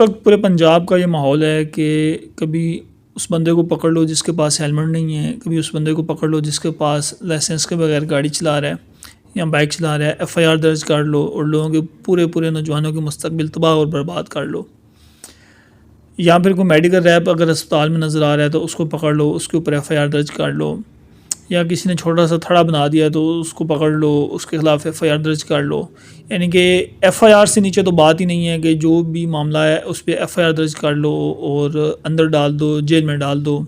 वक्त पूरे पंजाब का ये माहौल है कि कभी उस बंदे को पकड़ लो जिसके पास हेलमेट नहीं है, कभी उस बंदे को पकड़ लो जिसके पास लाइसेंस के बगैर गाड़ी चला रहा है या बाइक चला रहा है, एफआईआर दर्ज कर लो और लोगों के पूरे नौजवानों के मुस्तकबिल तबाह और बर्बाद कर लो। या फिर कोई मेडिकल रैप अगर अस्पताल में नज़र आ रहा है तो उसको पकड़ लो, उसके ऊपर एफआईआर दर्ज कर लो। या किसी ने छोटा सा थड़ा बना दिया तो उसको पकड़ लो, उसके ख़िलाफ़ एफआईआर दर्ज कर लो। यानी कि एफआईआर से नीचे तो बात ही नहीं है कि जो भी मामला है उस पर एफआईआर दर्ज कर लो और अंदर डाल दो, जेल में डाल दो।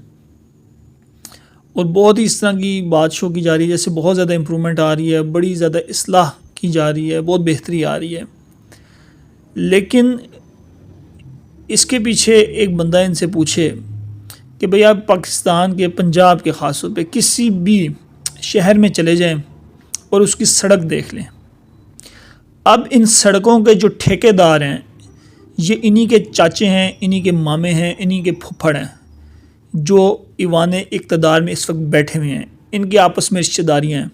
और बहुत ही इस तरह की बात शो की जा रही है जैसे बहुत ज़्यादा इम्प्रूवमेंट आ रही है, बड़ी ज़्यादा इस्लाह की जा रही है, बहुत बेहतरी आ रही है। लेकिन इसके पीछे एक बंदा इनसे पूछे कि भाई आप पाकिस्तान के पंजाब के ख़ास तौर पे किसी भी शहर में चले जाएं और उसकी सड़क देख लें। अब इन सड़कों के जो ठेकेदार हैं ये इन्हीं के चाचे हैं, इन्हीं के मामे हैं, इन्हीं के फुफ्फड़ हैं जो ईवान इक़्तिदार में इस वक्त बैठे हुए हैं। इनकी आपस में रिश्तेदारियाँ हैं।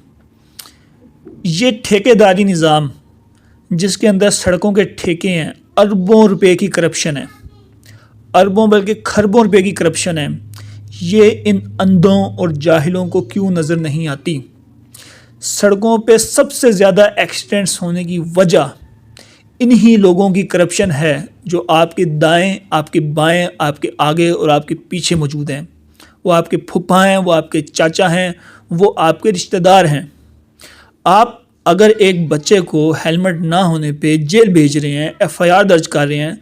ये ठेकेदारी निज़ाम जिसके अंदर सड़कों के ठेके हैं, अरबों रुपए की करप्शन है, अरबों बल्कि खरबों रुपए की करप्शन है। ये इन अंधों और जाहिलों को क्यों नज़र नहीं आती? सड़कों पे सबसे ज़्यादा एक्सीडेंट्स होने की वजह इन्हीं लोगों की करप्शन है जो आपके दाएं, आपके बाएं, आपके आगे और आपके पीछे मौजूद हैं। वो आपके फूफा हैं, वो आपके चाचा हैं, वो आपके रिश्तेदार हैं। आप अगर एक बच्चे को हेलमेट ना होने पे जेल भेज रहे हैं, एफआईआर दर्ज कर रहे हैं,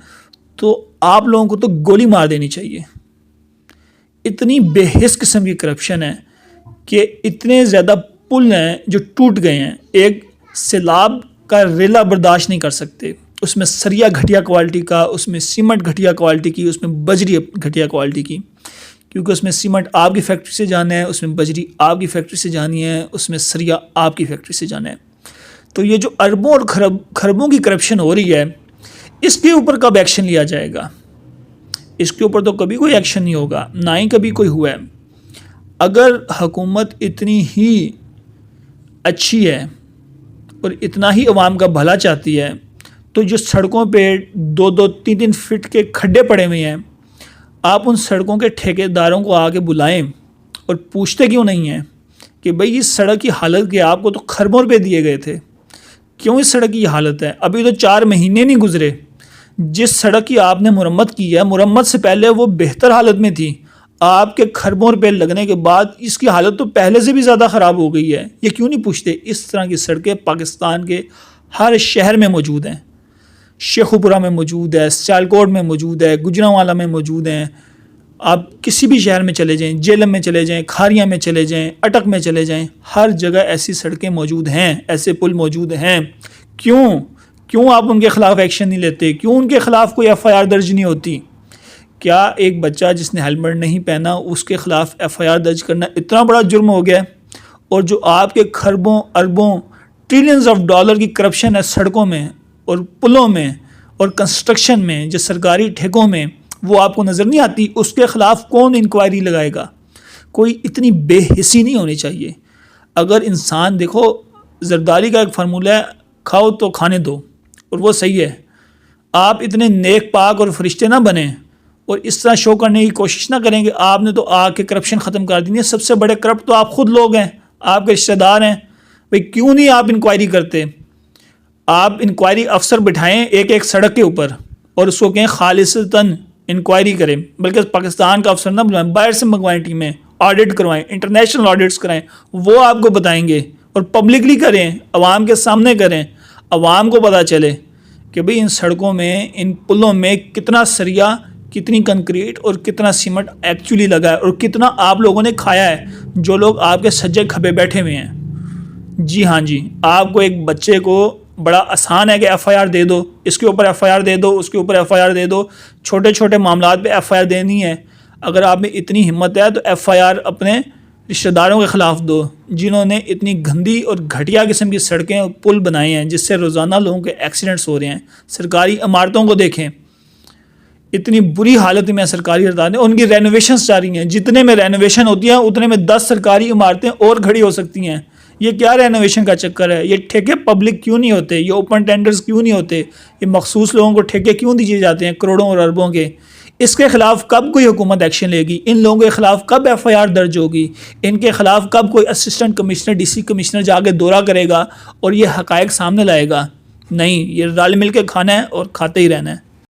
तो आप लोगों को तो गोली मार देनी चाहिए। इतनी बेहिस किस्म की करप्शन है कि इतने ज़्यादा पुल हैं जो टूट गए हैं। एक सैलाब का रेला बर्दाश्त नहीं कर सकते। उसमें सरिया घटिया क्वालिटी का, उसमें सीमेंट घटिया क्वालिटी की, उसमें बजरी घटिया क्वालिटी की, क्योंकि उसमें सीमेंट आपकी फैक्ट्री से जाना है, उसमें बजरी आपकी फैक्ट्री से जानी है, उसमें सरिया आपकी फैक्ट्री से जाना है। तो ये जो अरबों और खरबों की करप्शन हो रही है, इसके ऊपर कब एक्शन लिया जाएगा? इसके ऊपर तो कभी कोई एक्शन नहीं होगा, ना ही कभी कोई हुआ है। अगर हुकूमत इतनी ही अच्छी है और इतना ही अवाम का भला चाहती है तो जो सड़कों पे 2-2, 3-3 फीट के खड्डे पड़े हुए हैं, आप उन सड़कों के ठेकेदारों को आके बुलाएं और पूछते क्यों नहीं हैं कि भाई इस सड़क की हालत क्या? आपको तो खरबों रुपए दिए गए थे, क्यों इस सड़क की हालत है? अभी तो 4 महीने नहीं गुजरे, जिस सड़क की आपने मुरम्मत की है, मुरम्मत से पहले वो बेहतर हालत में थी। आपके खरबों रुपए लगने के बाद इसकी हालत तो पहले से भी ज़्यादा ख़राब हो गई है। ये क्यों नहीं पूछते? इस तरह की सड़कें पाकिस्तान के हर शहर में मौजूद हैं। शेखुपुरा में मौजूद है, सियालकोट में मौजूद है, गुजरांवाला में मौजूद हैं। आप किसी भी शहर में चले जाएं, जेलम में चले जाएं, खारिया में चले जाएं, अटक में चले जाएं, हर जगह ऐसी सड़कें मौजूद हैं, ऐसे पुल मौजूद हैं। क्यों आप उनके ख़िलाफ़ एक्शन नहीं लेते? क्यों उनके ख़िलाफ़ कोई एफआईआर दर्ज नहीं होती? क्या एक बच्चा जिसने हेलमेट नहीं पहना उसके ख़िलाफ़ एफआईआर दर्ज करना इतना बड़ा जुर्म हो गया? और जो आपके खरबों, अरबों, ट्रिलियंस ऑफ डॉलर की करप्शन है सड़कों में और पुलों में और कंस्ट्रक्शन में, जो सरकारी ठेकों में, वो आपको नज़र नहीं आती? उसके ख़िलाफ़ कौन इंक्वायरी लगाएगा? कोई इतनी बेहिसी नहीं होनी चाहिए। अगर इंसान, देखो, जरदारी का एक फार्मूला है, खाओ तो खाने दो, और वो सही है। आप इतने नेक पाक और फरिश्ते ना बने और इस तरह शो करने की कोशिश ना करें कि आपने तो आके करप्शन ख़त्म कर दी है। सबसे बड़े करप्ट तो आप खुद लोग हैं, आपके रिश्तेदार हैं। भाई क्यों नहीं आप इंक्वायरी करते? आप इंक्वायरी अफसर बिठाएं एक एक सड़क के ऊपर और उसको कहें खालिसतन इंक्वायरी करें। बल्कि पाकिस्तान का अफसर ना बुलाएं, बाहर से मंगवाएं, टीमें ऑडिट करवाएं, इंटरनेशनल ऑडिट्स कराएं, वो आपको बताएंगे। और पब्लिकली करें, आवाम के सामने करें, आवाम को पता चले कि भाई इन सड़कों में, इन पुलों में कितना सरिया, कितनी कंक्रीट और कितना सीमेंट एक्चुअली लगा है और कितना आप लोगों ने खाया है, जो लोग आपके सज्जे खबे बैठे हुए हैं। जी हाँ जी, आपको एक बच्चे को बड़ा आसान है कि एफआईआर दे दो, इसके ऊपर एफआईआर दे दो, उसके ऊपर एफआईआर दे दो, छोटे छोटे मामलात पे एफआईआर देनी है। अगर आप में इतनी हिम्मत है तो एफआईआर अपने रिश्तेदारों के ख़िलाफ़ दो जिन्होंने इतनी गंदी और घटिया किस्म की सड़कें और पुल बनाए हैं जिससे रोज़ाना लोगों के एक्सीडेंट्स हो रहे हैं। सरकारी इमारतों को देखें, इतनी बुरी हालत में सरकारी इमारतें, उनकी रेनोवेशंस जा रही हैं। जितने में रेनोवेशन होती है उतने में 10 सरकारी इमारतें और खड़ी हो सकती हैं। ये क्या रेनोवेशन का चक्कर है? ये ठेके पब्लिक क्यों नहीं होते? ये ओपन टेंडर्स क्यों नहीं होते? ये मखसूस लोगों को ठेके क्यों दिए जाते हैं करोड़ों और अरबों के? इसके खिलाफ कब कोई हुकूमत एक्शन लेगी? इन लोगों के खिलाफ कब FIR दर्ज होगी? इनके खिलाफ कब कोई असिस्टेंट कमिश्नर DC कमिश्नर जाके दौरा करेगा और ये हकायक सामने लाएगा? नहीं, ये रल मिल के खाना है और खाते ही रहना है।